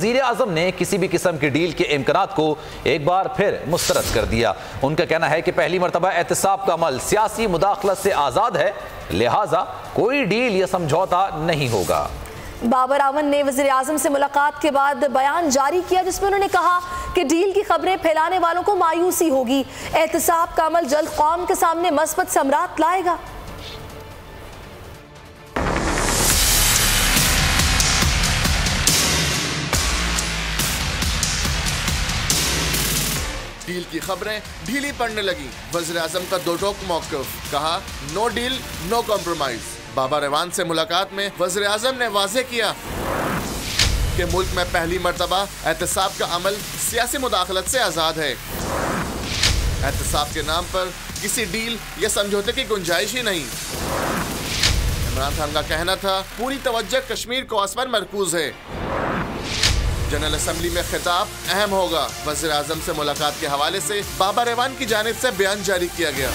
वज़ीर आज़म ने किसी भी किस्म की डील के इम्कानात को एक बार फिर मुस्तरद कर दिया। उनका कहना है कि पहली मरतबा एहतिसाब का अमल सियासी मुदाखलत से आज़ाद है, लिहाजा कोई डील या समझौता नहीं होगा। बाबर आवन ने वज़ीर आज़म से मुलाकात के बाद बयान जारी किया, जिसमें उन्होंने कहा कि डील की खबरें फैलाने वालों को मायूसी होगी। एहतिसाब का अमल जल्द कौम के सामने मस्बत समरात लाएगा। डील की खबरें ढीली पड़ने लगी। वज़ीर आज़म का दो टोक मौक़िफ़, कहा no deal no compromise. Babar Awan से मुलाकात में वज़ीर आज़म ने वाज़ेह किया कि मुल्क में पहली मरतबा एहतिसाब का अमल सियासी मुदाखलत से आज़ाद है। एहतिसाब के नाम पर किसी डील या समझौते की गुंजाइश ही नहीं। इमरान खान का कहना था पूरी तवज्जो कश्मीर कॉज पर मरकूज है। जनरल असम्बली में खिताब अहम होगा। वज़ीर आज़म से मुलाकात के हवाले से बाबर एवान की जानिब से बयान जारी किया गया।